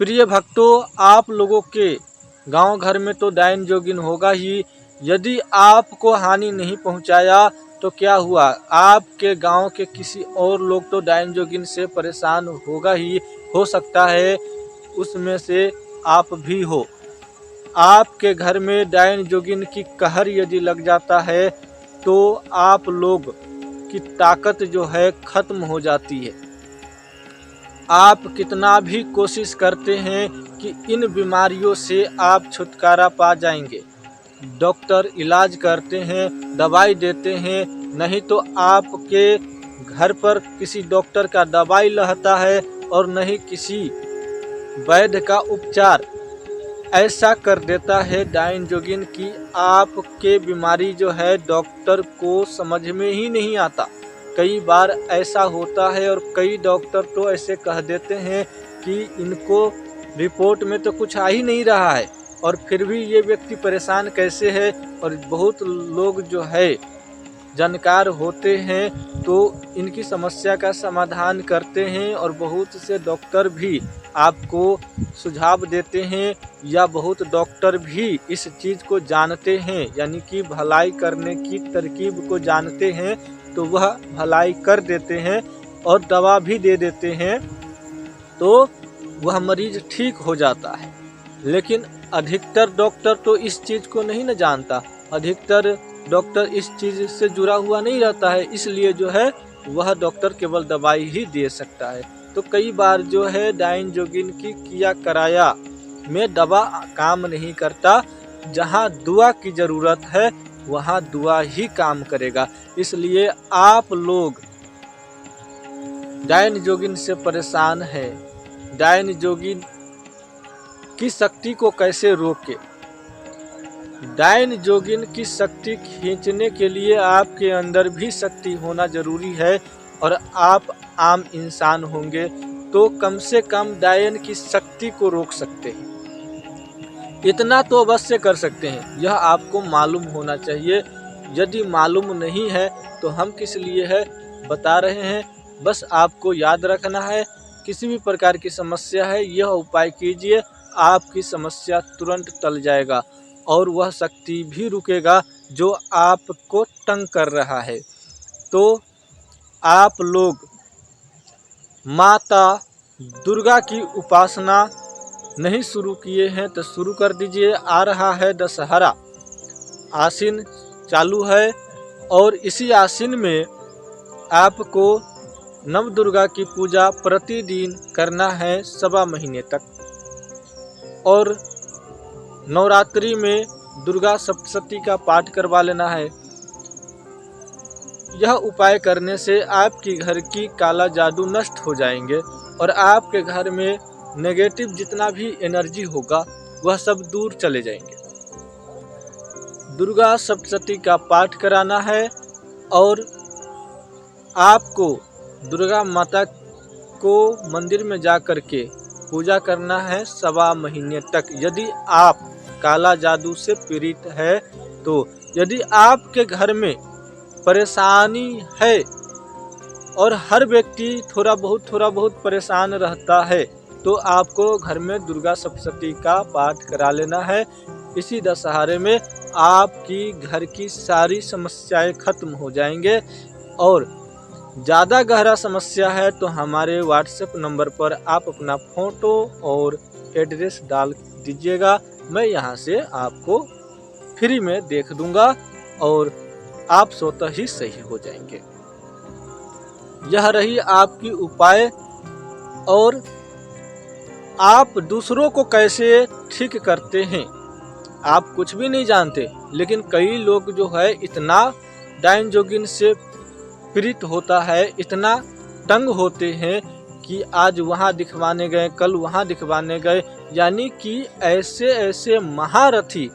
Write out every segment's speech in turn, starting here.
प्रिय भक्तों, आप लोगों के गांव घर में तो डायन जोगिन होगा ही। यदि आपको हानि नहीं पहुंचाया तो क्या हुआ, आपके गांव के किसी और लोग तो डायन जोगिन से परेशान होगा ही। हो सकता है उसमें से आप भी हो। आपके घर में डायन जोगिन की कहर यदि लग जाता है तो आप लोग की ताकत जो है खत्म हो जाती है। आप कितना भी कोशिश करते हैं कि इन बीमारियों से आप छुटकारा पा जाएंगे। डॉक्टर इलाज करते हैं, दवाई देते हैं, नहीं तो आपके घर पर किसी डॉक्टर का दवाई रहता है और नहीं किसी वैद्य का उपचार। ऐसा कर देता है डायन जोगिन कि आपके बीमारी जो है डॉक्टर को समझ में ही नहीं आता। कई बार ऐसा होता है और कई डॉक्टर तो ऐसे कह देते हैं कि इनको रिपोर्ट में तो कुछ आ ही नहीं रहा है और फिर भी ये व्यक्ति परेशान कैसे है। और बहुत लोग जो है जानकार होते हैं तो इनकी समस्या का समाधान करते हैं और बहुत से डॉक्टर भी आपको सुझाव देते हैं या बहुत डॉक्टर भी इस चीज़ को जानते हैं, यानी कि भलाई करने की तरकीब को जानते हैं, तो वह भलाई कर देते हैं और दवा भी दे देते हैं तो वह मरीज ठीक हो जाता है। लेकिन अधिकतर डॉक्टर तो इस चीज़ को नहीं न जानता, अधिकतर डॉक्टर इस चीज़ से जुड़ा हुआ नहीं रहता है, इसलिए जो है वह डॉक्टर केवल दवाई ही दे सकता है। तो कई बार जो है डायन जोगिन की किया कराया में दवा काम नहीं करता। जहाँ दुआ की ज़रूरत है वहाँ दुआ ही काम करेगा। इसलिए आप लोग डायन जोगिन से परेशान हैं, डायन जोगिन की शक्ति को कैसे रोके। डायन जोगिन की शक्ति खींचने के लिए आपके अंदर भी शक्ति होना जरूरी है और आप आम इंसान होंगे तो कम से कम डायन की शक्ति को रोक सकते हैं। इतना तो अवश्य कर सकते हैं, यह आपको मालूम होना चाहिए। यदि मालूम नहीं है तो हम किस लिए है बता रहे हैं, बस आपको याद रखना है। किसी भी प्रकार की समस्या है यह उपाय कीजिए, आपकी समस्या तुरंत टल जाएगा और वह शक्ति भी रुकेगा जो आपको तंग कर रहा है। तो आप लोग माता दुर्गा की उपासना नहीं शुरू किए हैं तो शुरू कर दीजिए। आ रहा है दशहरा, आश्विन चालू है और इसी आश्विन में आपको नव दुर्गा की पूजा प्रतिदिन करना है 1.25 महीने तक। और नवरात्रि में दुर्गा सप्तशती का पाठ करवा लेना है। यह उपाय करने से आपकी घर की काला जादू नष्ट हो जाएंगे और आपके घर में नेगेटिव जितना भी एनर्जी होगा वह सब दूर चले जाएंगे। दुर्गा सप्तशती का पाठ कराना है और आपको दुर्गा माता को मंदिर में जा कर के पूजा करना है 1.25 महीने तक। यदि आप काला जादू से पीड़ित है तो यदि आपके घर में परेशानी है और हर व्यक्ति थोड़ा बहुत परेशान रहता है तो आपको घर में दुर्गा सप्तशती का पाठ करा लेना है। इसी दशहरे में आपकी घर की सारी समस्याएं खत्म हो जाएंगे। और ज़्यादा गहरा समस्या है तो हमारे व्हाट्सएप नंबर पर आप अपना फ़ोटो और एड्रेस डाल दीजिएगा, मैं यहाँ से आपको फ्री में देख दूंगा और आप स्वतः ही सही हो जाएंगे। यह रही आपकी उपाय। और आप दूसरों को कैसे ठीक करते हैं आप कुछ भी नहीं जानते, लेकिन कई लोग जो है इतना डायन जोगिन से पीड़ित होता है, इतना तंग होते हैं कि आज वहाँ दिखवाने गए, कल वहाँ दिखवाने गए, यानी कि ऐसे महारथी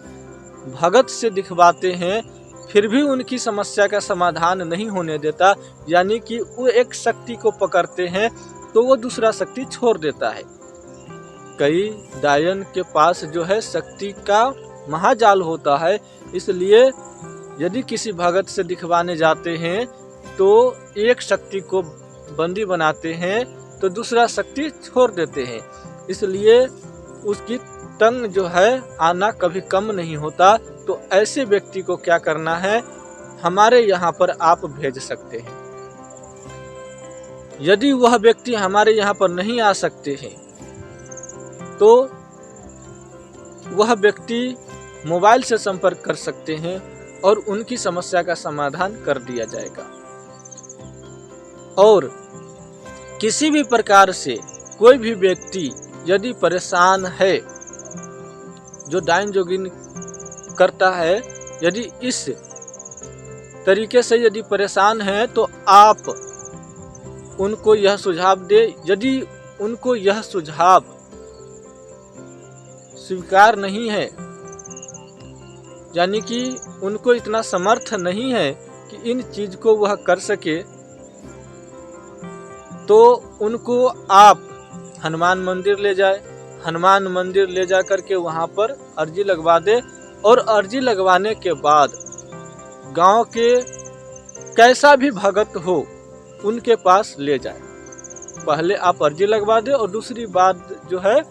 भगत से दिखवाते हैं फिर भी उनकी समस्या का समाधान नहीं होने देता। यानी कि वो एक शक्ति को पकड़ते हैं तो वो दूसरा शक्ति छोड़ देता है। कई डायन के पास जो है शक्ति का महाजाल होता है, इसलिए यदि किसी भगत से दिखवाने जाते हैं तो एक शक्ति को बंदी बनाते हैं तो दूसरा शक्ति छोड़ देते हैं। इसलिए उसकी तंग जो है आना कभी कम नहीं होता। तो ऐसे व्यक्ति को क्या करना है, हमारे यहाँ पर आप भेज सकते हैं। यदि वह व्यक्ति हमारे यहाँ पर नहीं आ सकते हैं तो वह व्यक्ति मोबाइल से संपर्क कर सकते हैं और उनकी समस्या का समाधान कर दिया जाएगा। और किसी भी प्रकार से कोई भी व्यक्ति यदि परेशान है, जो डायन जोगिन करता है, यदि इस तरीके से यदि परेशान है तो आप उनको यह सुझाव दे। यदि उनको यह सुझाव स्वीकार नहीं है, यानी कि उनको इतना समर्थ नहीं है कि इन चीज को वह कर सके, तो उनको आप हनुमान मंदिर ले जाए। हनुमान मंदिर ले जा करके वहाँ पर अर्जी लगवा दे और अर्जी लगवाने के बाद गांव के कैसा भी भगत हो उनके पास ले जाए। पहले आप अर्जी लगवा दे और दूसरी बात जो है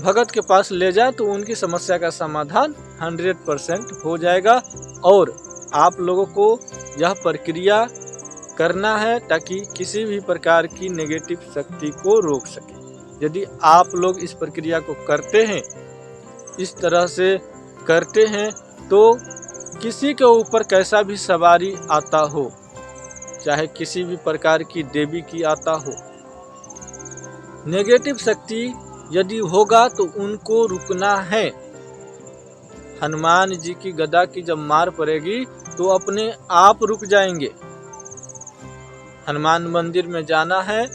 भगत के पास ले जाए तो उनकी समस्या का समाधान 100% हो जाएगा। और आप लोगों को यह प्रक्रिया करना है ताकि किसी भी प्रकार की नेगेटिव शक्ति को रोक सके। यदि आप लोग इस प्रक्रिया को करते हैं, इस तरह से करते हैं, तो किसी के ऊपर कैसा भी सवारी आता हो, चाहे किसी भी प्रकार की देवी की आता हो, नेगेटिव शक्ति यदि होगा तो उनको रुकना है। हनुमान जी की गदा की जब मार पड़ेगी तो अपने आप रुक जाएंगे। हनुमान मंदिर में जाना है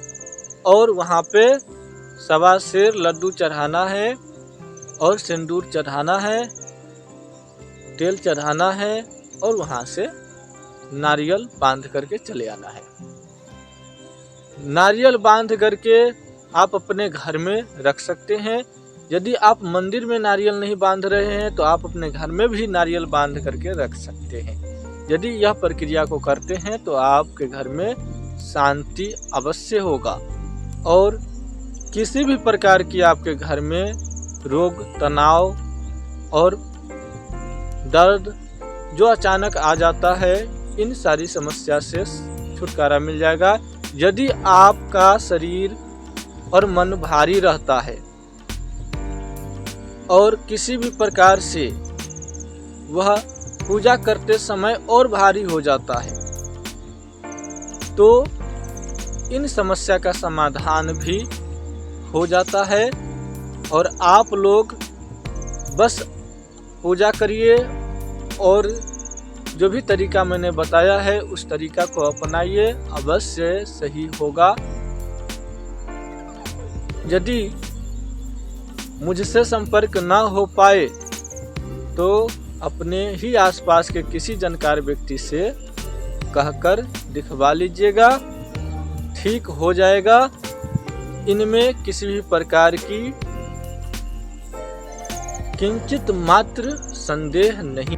और वहाँ पे 1.25 सेर लड्डू चढ़ाना है और सिंदूर चढ़ाना है, तेल चढ़ाना है और वहाँ से नारियल बांध करके चले आना है। नारियल बांध करके आप अपने घर में रख सकते हैं। यदि आप मंदिर में नारियल नहीं बांध रहे हैं तो आप अपने घर में भी नारियल बांध करके रख सकते हैं। यदि यह प्रक्रिया को करते हैं तो आपके घर में शांति अवश्य होगा और किसी भी प्रकार की आपके घर में रोग, तनाव और दर्द जो अचानक आ जाता है, इन सारी समस्या से छुटकारा मिल जाएगा। यदि आपका शरीर और मन भारी रहता है और किसी भी प्रकार से वह पूजा करते समय और भारी हो जाता है, तो इन समस्या का समाधान भी हो जाता है। और आप लोग बस पूजा करिए और जो भी तरीका मैंने बताया है उस तरीका को अपनाइए, अवश्य सही होगा। यदि मुझसे संपर्क ना हो पाए तो अपने ही आसपास के किसी जानकार व्यक्ति से कहकर दिखवा लीजिएगा, ठीक हो जाएगा। इनमें किसी भी प्रकार की किंचित मात्र संदेह नहीं।